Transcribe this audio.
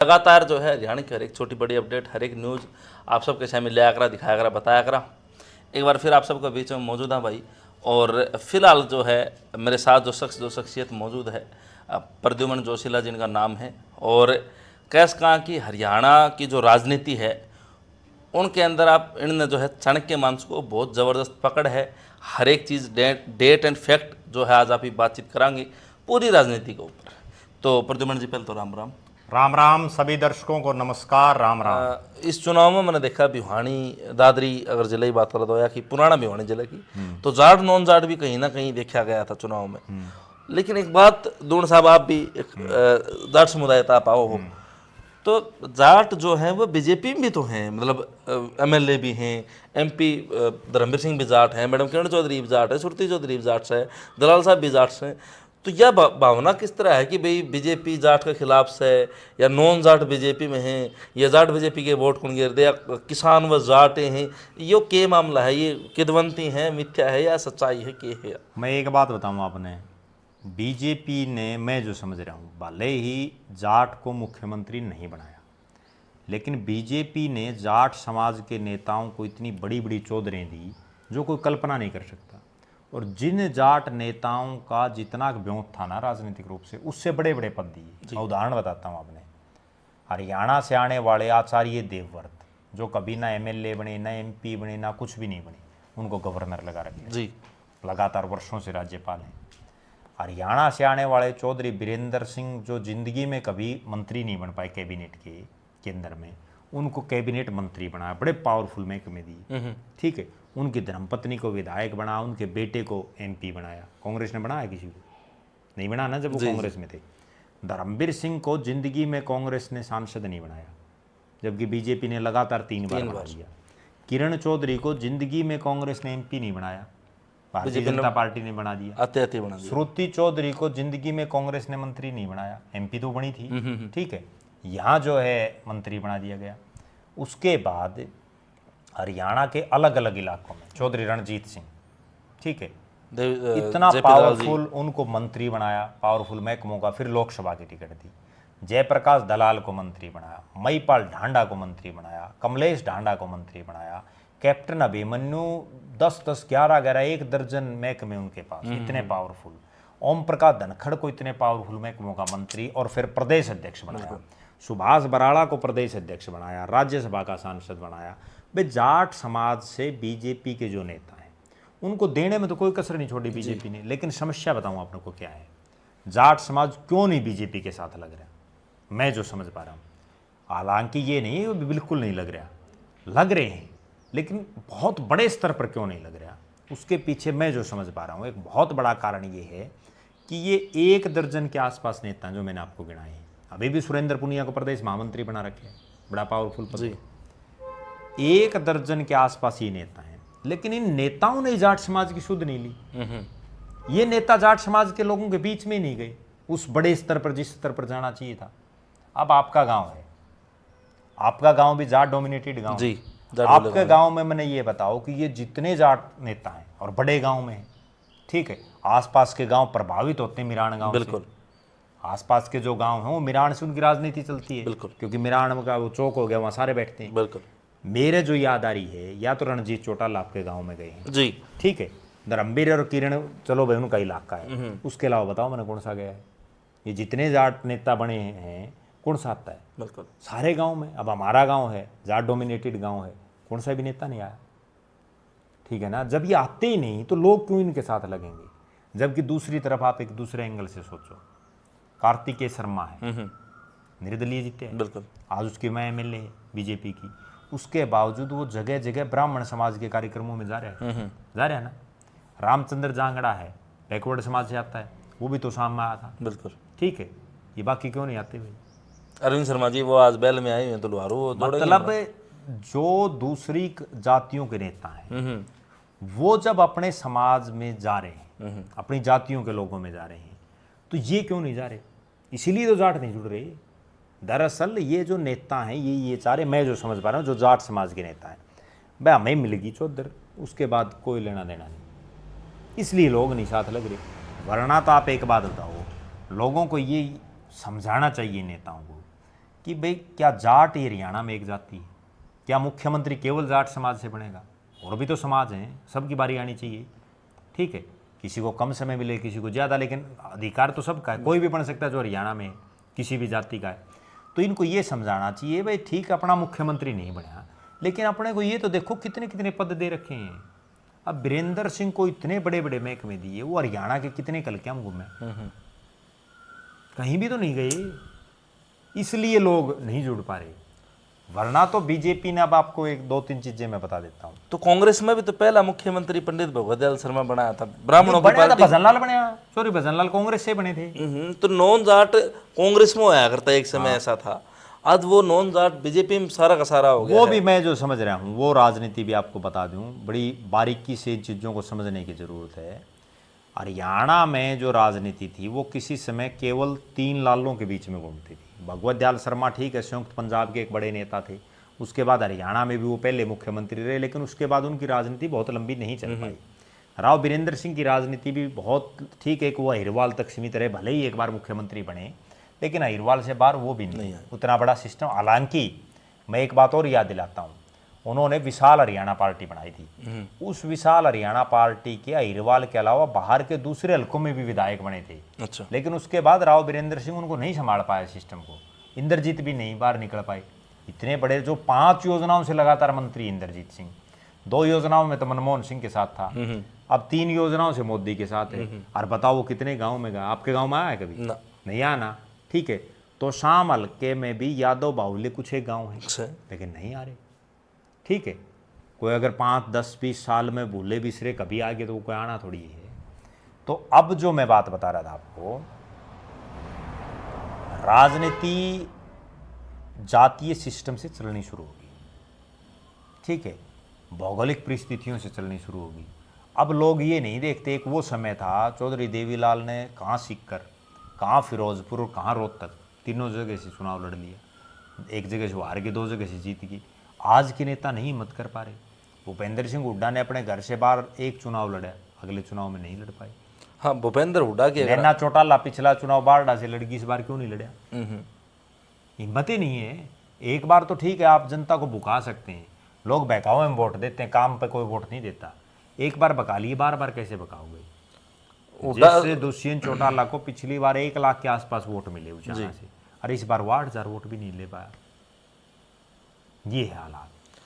लगातार जो है हरियाणा की हर एक छोटी बड़ी अपडेट, हर एक न्यूज़ आप सबके सामने ले आकर दिखाया करा, बताया करा। एक बार फिर आप सबके बीच में मौजूद है भाई। और फिलहाल जो है मेरे साथ जो शख्सियत मौजूद है, प्रद्युमन जोशीला जिनका नाम है। और कैस कहाँ की हरियाणा की जो राजनीति है उनके अंदर आप इनने जो है चाणक्य मानस को बहुत ज़बरदस्त पकड़ है। हर एक चीज़ डेट एंड फैक्ट जो है आज आप ही बातचीत करांगे पूरी राजनीति के ऊपर। तो प्रद्युमन जी पहले तो राम राम। राम राम सभी दर्शकों को नमस्कार। राम राम। इस चुनाव में मैंने देखा भिवानी दादरी अगर जिले की बात करें तो या कि पुराना भिवानी जिले की, तो जाट नॉन जाट भी कहीं ना कहीं देखा गया था चुनाव में। लेकिन एक बात दून साहब, आप भी एक जाट समुदाय था, आप आओ हो, तो जाट जो है वो बीजेपी में भी तो हैं, मतलब एमएलए भी हैं, एमपी धर्मवीर सिंह भी जाट हैं, मैडम किरण चौधरी भी जाट है, सुरती चौधरी भी जाट है, दलाल साहब भी जाट हैं। तो यह भावना किस तरह है कि भाई बीजेपी जाट के खिलाफ से, या नॉन जाट बीजेपी में हैं, या जाट बीजेपी के वोट कौन गिर दे, या किसान व जाट हैं, ये के मामला है, ये किदवंती है, मिथ्या है या सच्चाई है, के है? मैं एक बात बताऊं आपने, बीजेपी ने, मैं जो समझ रहा हूं, भले ही जाट को मुख्यमंत्री नहीं बनाया, लेकिन बीजेपी ने जाट समाज के नेताओं को इतनी बड़ी बड़ी चौधरें दी जो कोई कल्पना नहीं कर सकता। और जिन जाट नेताओं का जितना ब्योंत था ना राजनीतिक रूप से, उससे बड़े बड़े पद दिए। मैं उदाहरण बताता हूँ आपने, हरियाणा से आने वाले आचार्य देवव्रत, जो कभी ना एमएलए बने, ना एमपी बने, ना कुछ भी नहीं बने, उनको गवर्नर लगा रखे जी, लगातार वर्षों से राज्यपाल हैं। हरियाणा से आने वाले चौधरी बीरेंद्र सिंह, जो जिंदगी में कभी मंत्री नहीं बन पाए कैबिनेट के केंद्र में, उनको कैबिनेट मंत्री बनाया, बड़े पावरफुल महकमे दिए। ठीक है, उनकी धर्मपत्नी को विधायक बनाया, उनके बेटे को एमपी बनाया। कांग्रेस ने बनाया किसी को? नहीं बनाया ना, जब वो कांग्रेस में थे। धर्मवीर सिंह को जिंदगी में कांग्रेस ने सांसद नहीं बनाया, जबकि बीजेपी ने लगातार 3 बार बना दिया। किरण चौधरी को जिंदगी में कांग्रेस ने एमपी नहीं बनाया, भारतीय जनता पार्टी ने बना दिया। आते बना दिया। श्रुति चौधरी को जिंदगी में कांग्रेस ने मंत्री नहीं बनाया, एमपी तो बनी थी, ठीक है, यहाँ जो है मंत्री बना दिया गया। उसके बाद हरियाणा के अलग अलग इलाकों में चौधरी रणजीत सिंह, ठीक है, इतना पावरफुल, उनको मंत्री बनाया, पावरफुल महकमों का। फिर लोकसभा की टिकट दी। जयप्रकाश दलाल को मंत्री बनाया, मईपाल ढांडा को मंत्री बनाया, कमलेश ढांडा को मंत्री बनाया, कैप्टन अभिमन्यु 10-10, 11-11, 1 दर्जन महकमे उनके पास, इतने पावरफुल। ओम प्रकाश धनखड़ को इतने पावरफुल महकमों का मंत्री और फिर प्रदेश अध्यक्ष बनाया। सुभाष बराड़ा को प्रदेश अध्यक्ष बनाया, राज्यसभा का सांसद बनाया। वे जाट समाज से बीजेपी के जो नेता हैं, उनको देने में तो कोई कसर नहीं छोड़ी बीजेपी ने। लेकिन समस्या बताऊं आप लोग को क्या है, जाट समाज क्यों नहीं बीजेपी के साथ लग रहा, मैं जो समझ पा रहा हूँ। हालांकि ये नहीं है बिल्कुल नहीं लग रहा, लग रहे हैं, लेकिन बहुत बड़े स्तर पर क्यों नहीं लग रहा, उसके पीछे मैं जो समझ पा रहा हूँ एक बहुत बड़ा कारण ये है कि ये 1 दर्जन के आसपास नेता जो मैंने आपको गिनाए हैं, अभी भी सुरेंद्र पुनिया को प्रदेश महामंत्री बना रखे हैं, बड़ा पावरफुल पद, 1 दर्जन के आसपास ये नेता हैं। लेकिन इन नेताओं ने जाट समाज की सुध नहीं ली। ये नेता जाट समाज के लोगों के बीच में नहीं गए उस बड़े स्तर पर, जिस स्तर पर जाना चाहिए था। अब आपका गांव है, आपका गांव भी जाट डोमिनेटेड गांव है। आपके गांव में मैंने ये बताओ कि ये जितने जाट नेता हैं और बड़े गांव में हैं, ठीक है, आसपास के गांव प्रभावित होते हैं मिरान गांव से। आसपास के जो गांव हैं वो मिरान से उनकी राजनीति चलती है, क्योंकि मिरान का वो चौक हो गया, वहाँ सारे बैठते हैं। बिल्कुल। मेरे जो याद आ रही है, या तो रणजीत चौटाला आपके गांव में गए हैं जी, ठीक है, धर्मवीर और किरण, चलो भाई उनका इलाका है, उसके अलावा बताओ मैंने कौन सा गया है? ये जितने जाट नेता बने हैं कौन सा आता है? बिल्कुल सारे गांव में। अब हमारा गांव है, जाट डोमिनेटेड गांव है, कौन सा भी नेता नहीं आया, ठीक है ना। जब ये आते ही नहीं तो लोग क्यों इनके साथ लगेंगे? जबकि दूसरी तरफ आप एक दूसरे एंगल से सोचो, कार्तिकेय शर्मा है, निर्दलीय जीते हैं, बिल्कुल, आज उसकी मैं एमएलए है बीजेपी की, उसके बावजूद वो जगह जगह ब्राह्मण समाज के कार्यक्रमों में जा रहे हैं, जा रहे हैं ना। रामचंद्र जांगड़ा है, बैकवर्ड समाज से आता है, वो भी तो शाम में आया था, बिल्कुल, ठीक है, ये बाकी क्यों नहीं आते भाई? अरविंद शर्मा जी वो आज बैल में आए हैं, तो लुहारू, मतलब जो दूसरी जातियों के नेता हैं वो जब अपने समाज में जा रहे हैं, अपनी जातियों के लोगों में जा रहे हैं, तो ये क्यों नहीं जा रहे? इसीलिए तो जाट नहीं जुड़ रहे। दरअसल ये जो नेता हैं, ये सारे, मैं जो समझ पा रहा हूँ, जो जाट समाज के नेता हैं, भाई हमें मिलेगी चौधर, उसके बाद कोई लेना देना नहीं, इसलिए लोग नहीं साथ लग रहे। वरना तो आप एक बात बताओ, लोगों को ये समझाना चाहिए नेताओं को कि भाई क्या जाट ये हरियाणा में एक जाति है? क्या मुख्यमंत्री केवल जाट समाज से बनेगा? और भी तो समाज हैं, सबकी बारी आनी चाहिए। ठीक है, किसी को कम समय मिले, किसी को ज़्यादा, लेकिन अधिकार तो सबका है, कोई भी बन सकता है जो हरियाणा में है, किसी भी जाति का है। तो इनको ये समझाना चाहिए भाई ठीक, अपना मुख्यमंत्री नहीं बना, लेकिन अपने को ये तो देखो कितने कितने पद दे रखे हैं। अब वीरेंद्र सिंह को इतने बड़े बड़े महकमे दिए, वो हरियाणा के कितने कलक्याम घूमे, कहीं भी तो नहीं गए, इसलिए लोग नहीं जुड़ पा रहे। वरना तो बीजेपी ने, अब आपको एक दो तीन चीजें मैं बता देता हूँ। तो कांग्रेस में भी तो पहला मुख्यमंत्री पंडित भगवत दयाल शर्मा बनाया था, ब्राह्मणों की बनया था पार्टी। भजनलाल, बनया सॉरी भजनलाल कांग्रेस से बने थे। तो नॉन जाट कांग्रेस में आया करता, एक समय ऐसा था। आज वो नॉन जाट बीजेपी में सारा का सारा हो गया वो है। भी मैं जो समझ रहा हूँ, वो राजनीति भी आपको बता दूं, बड़ी बारीकी से इन चीज़ों को समझने की ज़रूरत है। हरियाणा में जो राजनीति थी वो किसी समय केवल 3 लालों के बीच में घूमती थी। भगवत दयाल शर्मा ठीक है, संयुक्त पंजाब के एक बड़े नेता थे, उसके बाद हरियाणा में भी वो पहले मुख्यमंत्री रहे, लेकिन उसके बाद उनकी राजनीति बहुत लंबी नहीं चल पाई। राव वीरेंद्र सिंह की राजनीति भी बहुत ठीक है कि वो अहिरवाल तक सीमित रहे, भले ही एक बार मुख्यमंत्री बने, लेकिन अहिरवाल से बाहर वो भी नहीं उतना बड़ा सिस्टम। हालांकि मैं एक बात और याद दिलाता हूँ, उन्होंने विशाल हरियाणा पार्टी बनाई थी। उस विशाल हरियाणा पार्टी के अहिरवाल के अलावा बाहर के दूसरे हल्कों में भी विधायक बने थे। अच्छा। लेकिन उसके बाद राव वीरेंद्र सिंह उनको नहीं संभाल पाया सिस्टम को, इंद्रजीत भी नहीं बाहर निकल पाए। इतने बड़े जो 5 योजनाओं से लगातार मंत्री इंद्रजीत सिंह, 2 योजनाओं में तो मनमोहन सिंह के साथ था, अब 3 योजनाओं से मोदी के साथ है। और बताओ वो कितने गाँव में गया? आपके गाँव में आया है कभी? ना। नहीं आना। ठीक है, तो शाम हल्के में भी यादव बाहुल्य कुछ एक गांव है, लेकिन नहीं आ रहे। ठीक है, कोई अगर 5, 10, 20 साल में भूले बिसरे कभी आ गए तो कोई आना थोड़ी है। तो अब जो मैं बात बता रहा था आपको, राजनीति जातीय सिस्टम से चलनी शुरू होगी। ठीक है, भौगोलिक परिस्थितियों से चलनी शुरू होगी। अब लोग ये नहीं देखते, एक वो समय था चौधरी देवीलाल ने कहाँ सीकर, कहाँ फिरोजपुर और कहाँ रोहतक, तीनों जगह से चुनाव लड़ लिया। एक जगह से हार के, 2 जगह से जीत गई। आज के नेता नहीं हिम्मत कर पा रहे। भूपेंद्र सिंह हुड्डा ने अपने घर से बाहर एक चुनाव लड़ा, अगले चुनाव में नहीं लड़ पाए। हाँ, भूपेंद्र हुड्डा की नैना चौटाला पिछला चुनाव बारडा से लड़की, इस बार क्यों नहीं लड़ा? हिम्मत ही नहीं है। एक बार तो ठीक है, आप जनता को भुका सकते हैं, लोग बहकावे में वोट देते हैं, काम पे कोई वोट नहीं देता। एक बार बका लिए, बार बार कैसे बकाओगे? जैसे दुष्यंत चौटाला को पिछली बार 1 लाख के आसपास वोट मिले उजाला से, और इस बार 8,000 वोट भी नहीं ले पाया। ये है हालात।